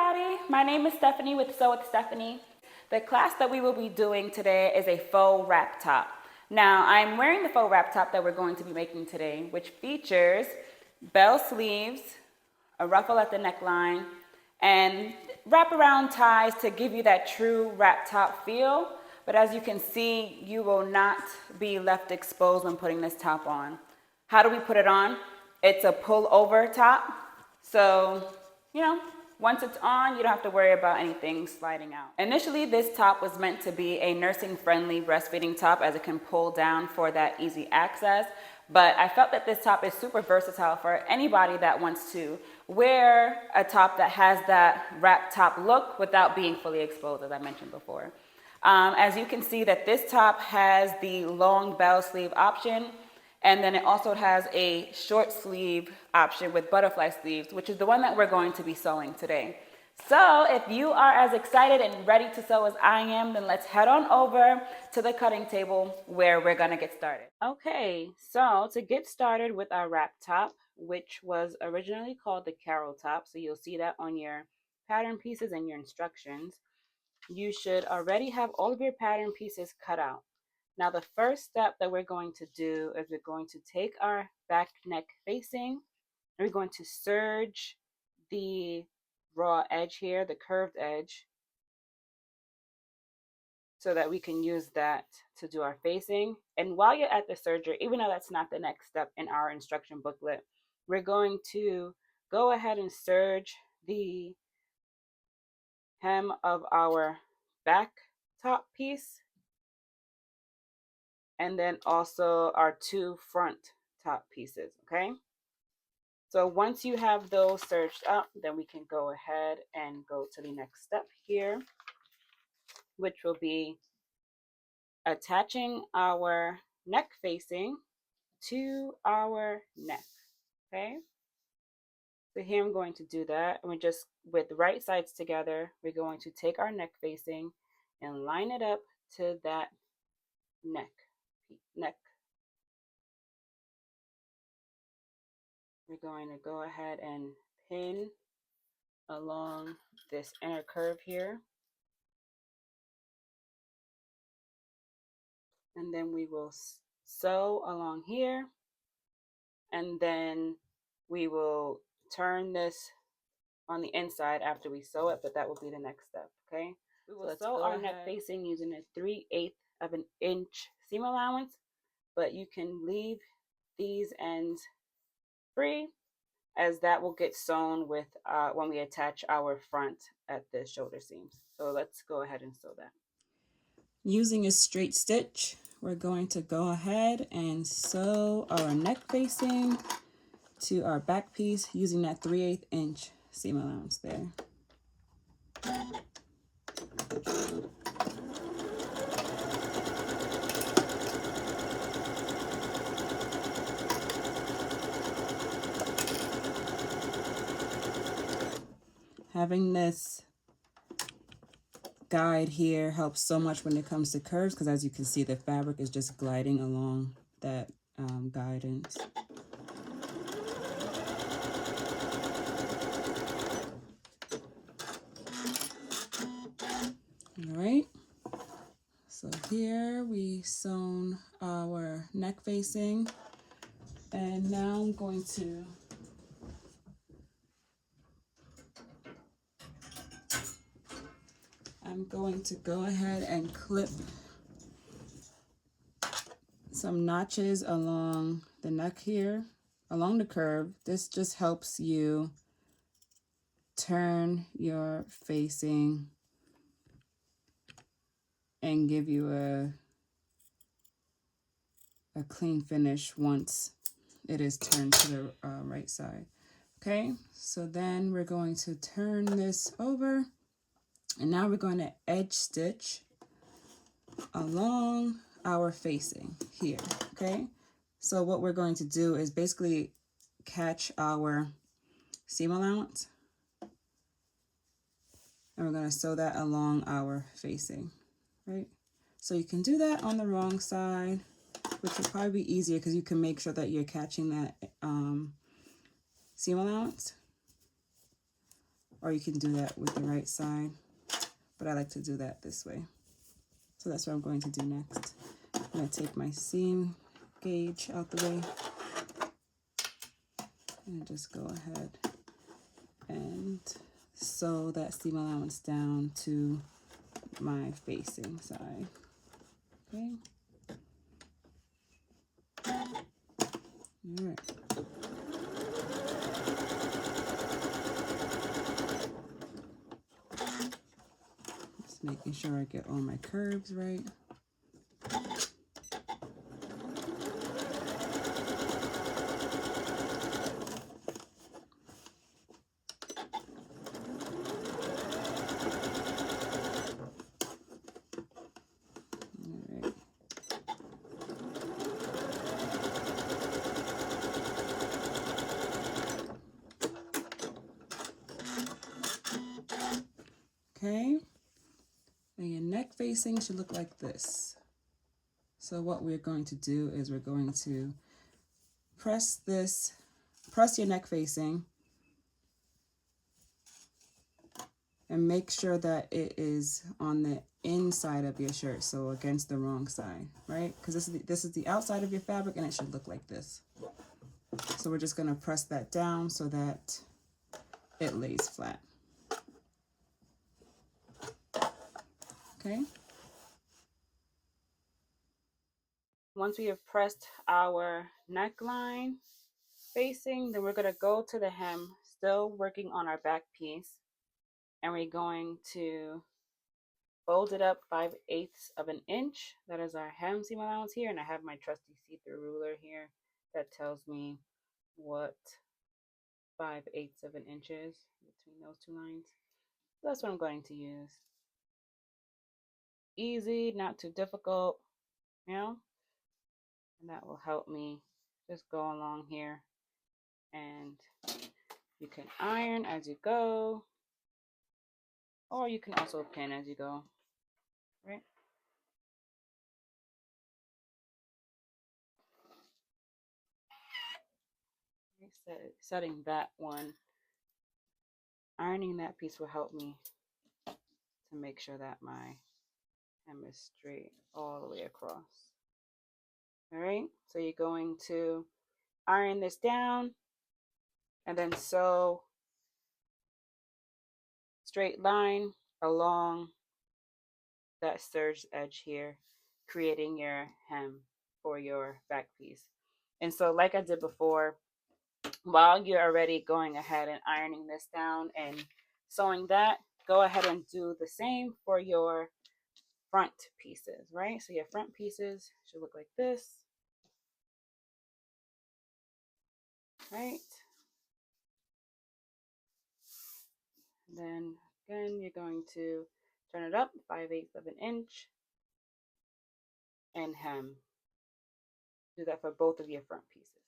everybody, my name is Stephanie with Sew with Stephanie. The class that we will be doing today is a faux wrap top. Now, I'm wearing the faux wrap top that we're going to be making today, which features bell sleeves, a ruffle at the neckline, and wraparound ties to give you that true wrap top feel. But as you can see, you will not be left exposed when putting this top on. How do we put it on? It's a pull over top. So, once it's on, you don't have to worry about anything sliding out. Initially, this top was meant to be a nursing-friendly breastfeeding top as it can pull down for that easy access. But I felt that this top is super versatile for anybody that wants to wear a top that has that wrap top look without being fully exposed, as I mentioned before. As you can see that this top has the long bell sleeve option, and then it also has a short sleeve option with butterfly sleeves, which is the one that we're going to be sewing today. So if you are as excited and ready to sew as I am, then let's head on over to the cutting table where we're gonna get started. Okay, so to get started with our wrap top, which was originally called the Carrol top, so you'll see that on your pattern pieces and your instructions, you should already have all of your pattern pieces cut out. Now the first step that we're going to do is we're going to take our back neck facing, and we're going to serge the raw edge here, the curved edge, so that we can use that to do our facing. And while you're at the serger, even though that's not the next step in our instruction booklet, we're going to go ahead and serge the hem of our back top piece, and then also our two front top pieces, okay? So once you have those serged up, then we can go ahead and go to the next step here, which will be attaching our neck facing to our neck, okay? So here I'm going to do that, and we're just, with the right sides together, we're going to take our neck facing and line it up to that neck. We're going to go ahead and pin along this inner curve here. And then we will sew along here. And then we will turn this on the inside after we sew it, but that will be the next step, okay? We will sew our neck facing using a 3/8 of an inch seam allowance, but you can leave these ends free, as that will get sewn with when we attach our front at the shoulder seams. So let's go ahead and sew that. Using a straight stitch, we're going to go ahead and sew our neck facing to our back piece using that 3/8 inch seam allowance there. Having this guide here helps so much when it comes to curves, because as you can see, the fabric is just gliding along that guidance. All right, so here we sewn our neck facing, and now I'm going to go ahead and clip some notches along the neck here, along the curve. This just helps you turn your facing and give you a clean finish once it is turned to the right side. Okay, so then we're going to turn this over, and now we're going to edge stitch along our facing here, okay? So what we're going to do is basically catch our seam allowance, and we're going to sew that along our facing, right? So you can do that on the wrong side, which will probably be easier because you can make sure that you're catching that seam allowance. or you can do that with the right side, but I like to do that this way. So that's what I'm going to do next. I'm going to take my seam gauge out the way and just go ahead and sew that seam allowance down to my facing side. Okay. All right. Just making sure I get all my curves right. Okay, and your neck facing should look like this. So what we're going to do is we're going to press your neck facing and make sure that it is on the inside of your shirt, so against the wrong side, right? Because this is the outside of your fabric and it should look like this. So we're just going to press that down so that it lays flat. Okay. Once we have pressed our neckline facing, then we're going to go to the hem, still working on our back piece, and we're going to fold it up 5/8 of an inch. That is our hem seam allowance here, and I have my trusty see-through ruler here that tells me what 5/8 of an inch is between those two lines. So that's what I'm going to use. Easy, not too difficult, you know, and that will help me just go along here. And you can iron as you go, or you can also pin as you go, right? Setting that one, ironing that piece will help me to make sure that my hem is straight all the way across. All right, so you're going to iron this down and then sew straight line along that serge edge here, creating your hem for your back piece. And so like I did before, while you're already going ahead and ironing this down and sewing that, go ahead and do the same for your front pieces, right? So your front pieces should look like this, right? And then again, you're going to turn it up 5/8 of an inch and hem. Do that for both of your front pieces.